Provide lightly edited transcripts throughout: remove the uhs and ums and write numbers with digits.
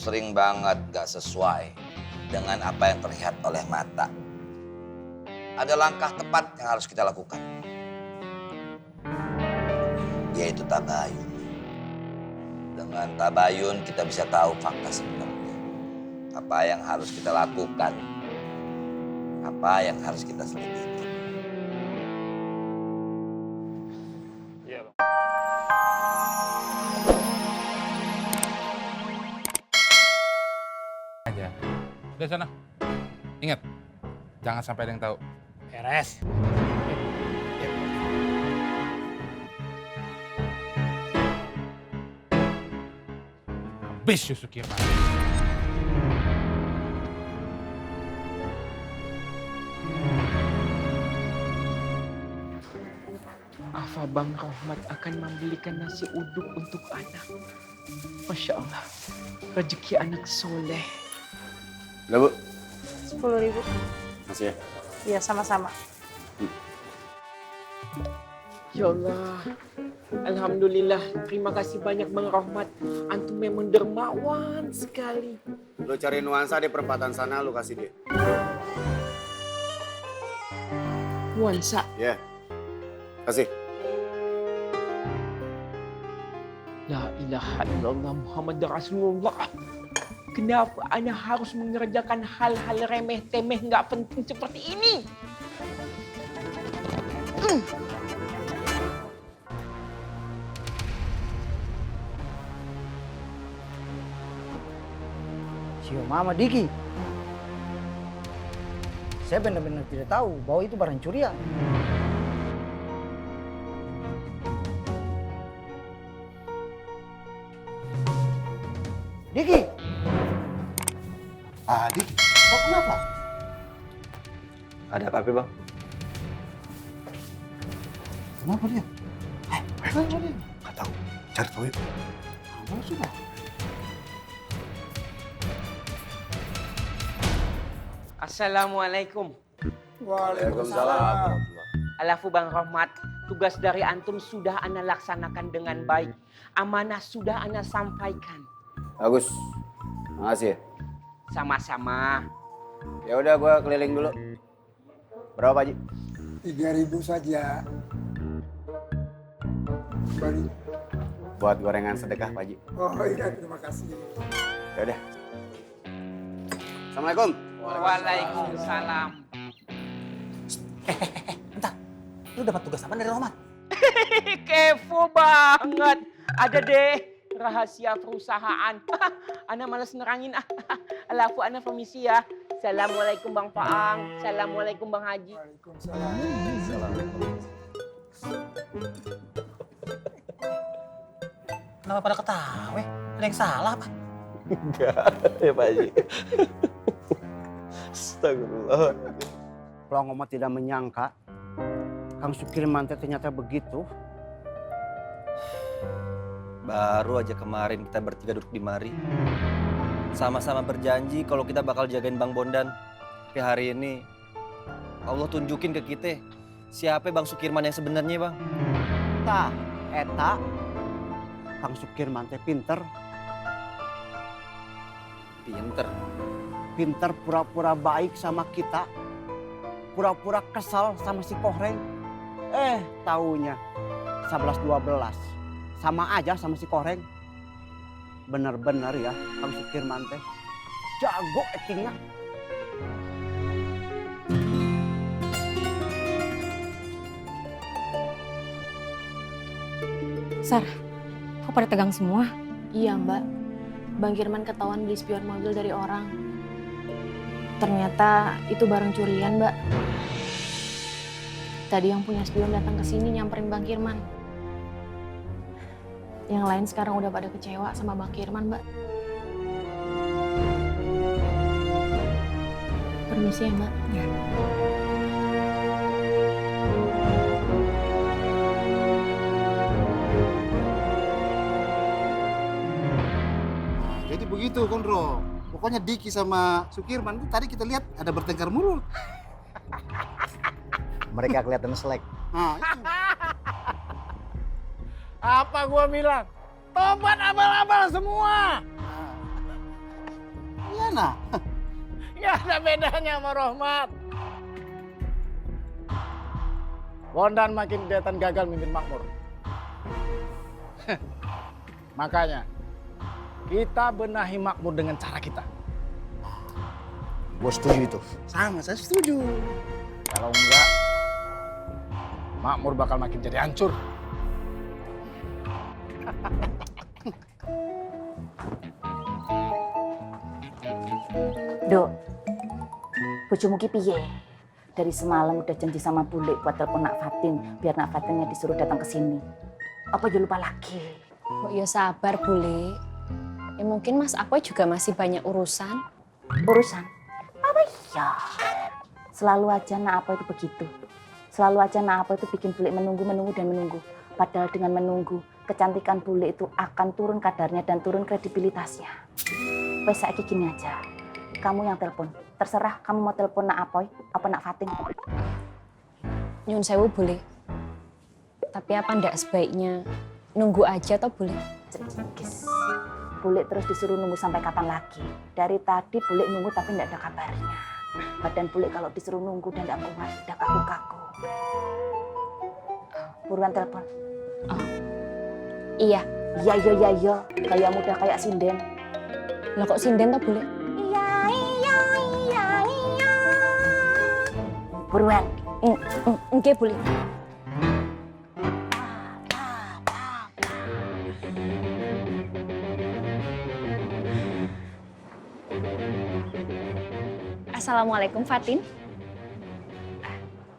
sering banget gak sesuai dengan apa yang terlihat oleh mata. Ada langkah tepat yang harus kita lakukan, yaitu tabayun. Dengan tabayun kita bisa tahu fakta sebenarnya. Apa yang harus kita lakukan, apa yang harus kita selidiki. Iya, Bang. Aja. Udah sana. Ingat, jangan sampai ada yang tahu. Beres. Habis susu Kirman. Apa Bang Rohmat akan membelikan nasi uduk untuk anak? Masya Allah, rezeki anak soleh. Udah, Bu. 10.000. Masih ya? Iya, sama-sama. Ya Allah, Alhamdulillah. Terima kasih banyak Bang Rohmat. Antum memang dermawan sekali. Lu cari nuansa di perempatan sana, lu kasih dia. Nuansa. Ya. Kasih. La ilaha illallah Muhammad Rasulullah. Kenapa Anda harus mengerjakan hal-hal remeh-temeh nggak penting seperti ini? Sio Mama Diki. Saya benar-benar tidak tahu bahwa itu barang curian. Diki. Adik, kok kenapa? Ada apa, Bang? Kenapa dia? Kenapa dia? Nggak tahu. Cari tahu yuk. Apa sudah? Assalamualaikum. Waalaikumsalam. Alafu Bang Rohmat, tugas dari antum sudah Ana laksanakan dengan baik. Amanah sudah Ana sampaikan. Bagus. Makasih ya. Sama-sama. Ya udah, gua keliling dulu. Berapa, Pak Haji? 3.000 saja. Balik. Buat gorengan sedekah, Pak Haji. Oh iya, terima kasih. Ya udah. Assalamualaikum. Waalaikumsalam. Bentar, lu dapat tugas apa dari Rohmat? Kepo banget. Ada deh rahasia perusahaan. Ana malas nerangin. Alafu Ana permisi ya. Assalamualaikum Bang Faang. Assalamualaikum Bang Haji. Waalaikumsalam. Kenapa pada ketawa? Ada yang salah apa? Enggak, ya Pak Haji. Astagfirullah. Kalau Ngomot tidak menyangka Kang Sukirman ternyata begitu. Baru aja kemarin kita bertiga duduk di mari. Sama-sama berjanji kalau kita bakal jagain Bang Bondan. Tapi hari ini Allah tunjukin ke kita siapa Bang Sukirman yang sebenarnya, Bang. Tah, eta Kang Sukirman teh pinter. Pinter. Pinter pura-pura baik sama kita. Pura-pura kesal sama si Kohreng. Taunya 11-12. Sama aja sama si Kohreng. Bener-bener ya Kang Sukirman teh. Jago actingnya. Sar, kok pada tegang semua? Iya mbak, Bang Kirman ketahuan beli spion mobil dari orang. Ternyata itu barang curian mbak. Tadi yang punya spion datang ke sini nyamperin Bang Kirman. Yang lain sekarang udah pada kecewa sama Bang Kirman mbak. Permisi ya mbak. Ya. Jadi begitu, Kondro. Pokoknya Diki sama Sukirman itu tadi kita lihat ada bertengkar mulut. Mereka kelihatan selek. Nah, itu. Apa gua bilang? Tobat abal-abal semua. Gimana? Nggak ada bedanya sama Rohmat. Bondan makin kelihatan gagal mimpin makmur. Makanya kita benahi makmur dengan cara kita. Gue setuju itu. Sama, saya setuju. Kalau enggak, makmur bakal makin jadi hancur. Dok, bojomu ki piye? Dari semalam udah janji sama bule buat telepon Nak Fatin, biar Nak Fatinnya disuruh datang ke sini. Apa dia lupa lagi? Kok ya sabar, Bule. Ya mungkin Mas Apoy juga masih banyak urusan. Urusan? Apa iya? Selalu aja Nak Apoy itu begitu. Selalu aja Nak Apoy itu bikin bule menunggu dan menunggu. Padahal dengan menunggu, kecantikan bule itu akan turun kadarnya dan turun kredibilitasnya. Wes saiki gini aja. Kamu yang telepon. Terserah kamu mau telepon Nak Apoy apa Nak Fatin. Nyun sewu, Bule. Tapi apa ndak sebaiknya nunggu aja toh, Bule? Cekis. Bule terus disuruh nunggu sampai kapan lagi? Dari tadi Bule nunggu tapi ndak ada kabarnya. Badan Bule kalau disuruh nunggu dan ndak kuat, udah kaku-kaku. Buruan telepon. Oh. Iya. Iya. Kayak mudah kayak sinden. Lah kok sinden toh, Bule? Iya. Buruan. Oke, Bule. Assalamualaikum, Fatin.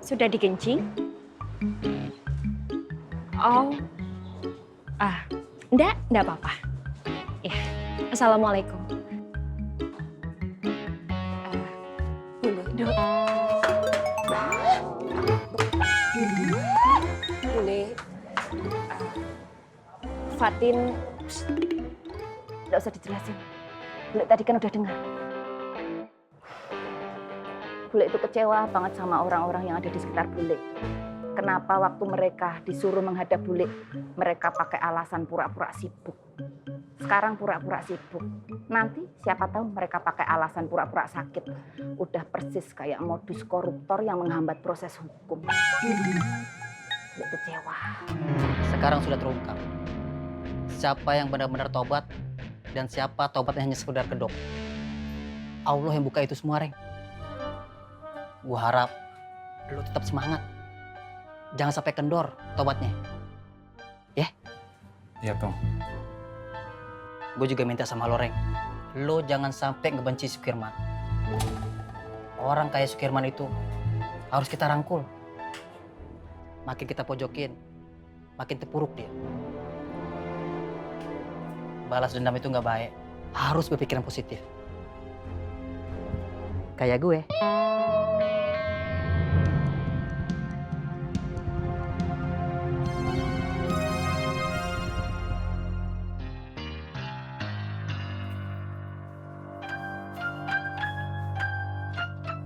Sudah dikencing? Oh. Enggak apa-apa. Ya, Assalamualaikum. Boleh, Dok. Boleh. Fatin. Nggak usah dijelasin. Bule tadi kan udah dengar. Bule itu kecewa banget sama orang-orang yang ada di sekitar Bule. Kenapa waktu mereka disuruh menghadap Bule, mereka pakai alasan pura-pura sibuk. Sekarang pura-pura sibuk. Nanti siapa tahu mereka pakai alasan pura-pura sakit. Udah persis kayak modus koruptor yang menghambat proses hukum. Bule kecewa. Sekarang sudah terungkap. Siapa yang benar-benar tobat dan siapa tobatnya hanya sekedar kedok. Allah yang buka itu semua, Reng. Gue harap lo tetap semangat. Jangan sampai kendor tobatnya. Ya? Iya, Tong. Gue juga minta sama lo, Reng. Lo jangan sampai ngebenci Sukirman. Orang kayak Sukirman itu harus kita rangkul. Makin kita pojokin, makin terpuruk dia. Balas dendam itu nggak baik. Harus berpikiran positif. Kayak gue.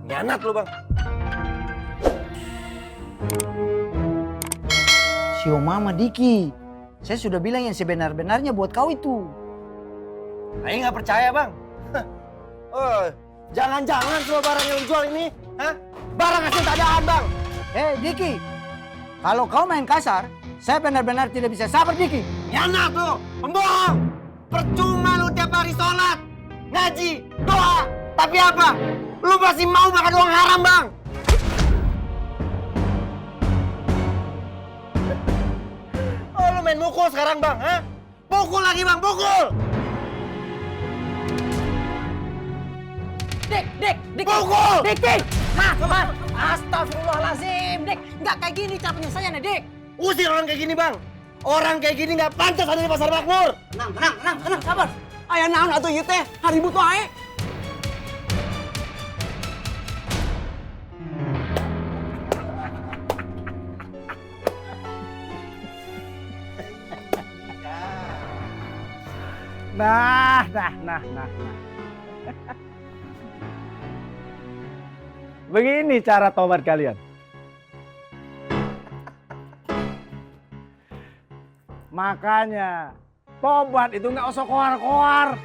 Nyanat lu, Bang. Sio Mama Diki. Saya sudah bilang yang sebenar-benarnya buat kau itu. Ayo nggak percaya, Bang. Oh, jangan-jangan semua barang yang lu jual ini, barang hasil tadaan, Bang. Diki, kalau kau main kasar, saya benar-benar tidak bisa sabar, Diki. Nyanat lu, pembohong. Percuma lu tiap hari sholat, ngaji, doa. Tapi apa? Lu masih mau makan uang haram, Bang. Oh, lu main mukul sekarang, Bang, Pukul lagi, Bang, pukul. Dik. Pukul. Dik. Mas. Astagfirullahaladzim, Dik. Nggak kayak gini cara penyelesaiannya, Dik. Usir orang kayak gini, Bang. Orang kayak gini nggak pantas ada di pasar makmur. Tenang, sabar. Ayah naon atuh ieu teh, haribut wae. Nah. Begini cara tobat kalian. Makanya tobat itu nggak usah koar-koar.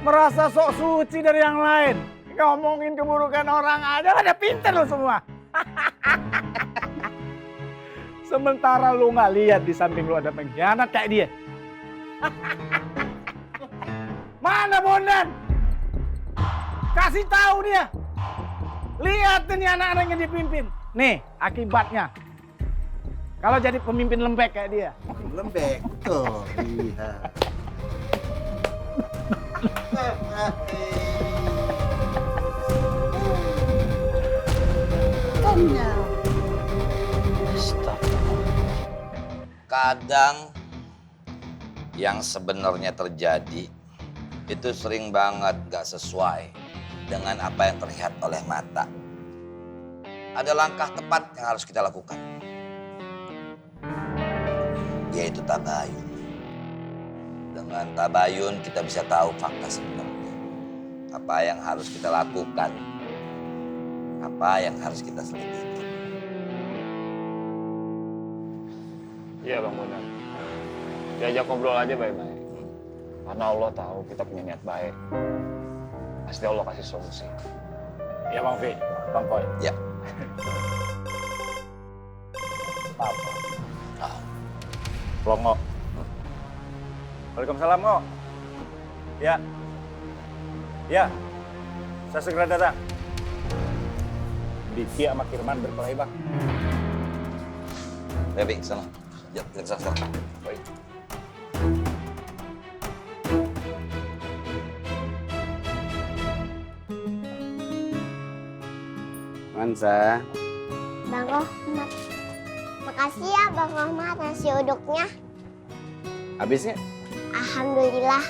Merasa sok suci dari yang lain. Ngomongin keburukan orang aja, ada pinter lo semua. Sementara lu nggak lihat di samping lu ada pengkhianat kayak dia. Mana Bondan? Kasih tahu dia. Lihat nih anak-anak yang dipimpin. Nih akibatnya. Kalau jadi pemimpin lembek kayak dia. Lembek, tuh. Lihat. Kadang yang sebenarnya terjadi itu sering banget gak sesuai dengan apa yang terlihat oleh mata. Ada langkah tepat yang harus kita lakukan, yaitu tabayun. Dengan tabayun kita bisa tahu fakta sebenarnya. Apa yang harus kita lakukan, apa yang harus kita selidiki. Iya Bang Bondan. Diajak ngobrol aja baik-baik. Karena Allah tahu kita punya niat baik. Pasti Allah kasih solusi. Ya Bang Fi, Bang Koy. Ya. Apa? Longo. Waalaikumsalam, Ngo. Ya. Ya. Saya segera datang. Diki sama Kirman berkelahi, Bang. Baik, sana. Ya, kita sana. Baik. Mansa. Bang Rohmat. Makasih ya Bang Rohmat nasi uduknya. Habisnya? Alhamdulillah.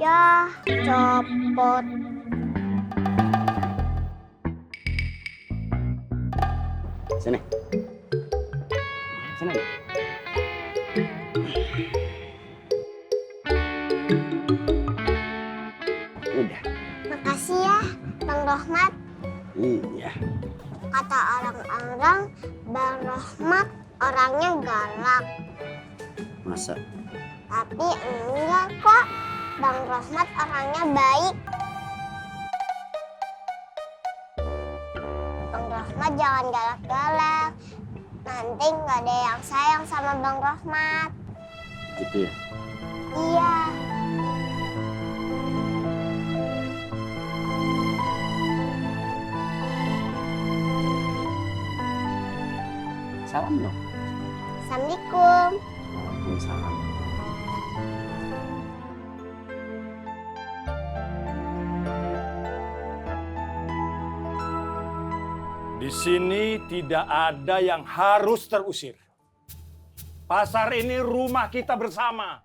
Ya, copot. Sini. Sini. Udah. Makasih ya Bang Rohmat. Iya. Kata orang-orang Bang Rohmat orangnya galak. Masa? Tapi enggak kok. Bang Rohmat orangnya baik. Bang Rohmat jangan galak-galak. Nanti nggak ada yang sayang sama Bang Rohmat. Gitu ya? Iya. Salam dong. Assalamualaikum. Waalaikumsalam. Di sini tidak ada yang harus terusir. Pasar ini rumah kita bersama.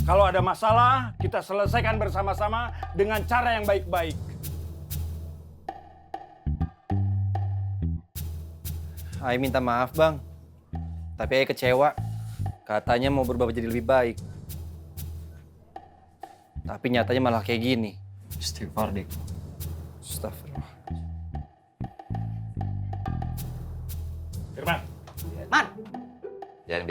Kalau ada masalah, kita selesaikan bersama-sama dengan cara yang baik-baik. Ai minta maaf bang, tapi Ai kecewa. Katanya mau berubah jadi lebih baik. Tapi nyatanya malah kayak gini. Istighfar dik. Astagfirullah. Firman. Man, Biar.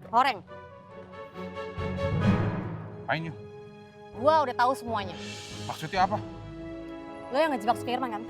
Horeng, Apain yuk? gua udah tahu semuanya. Maksudnya apa? Lo yang ngejebak Firman kan?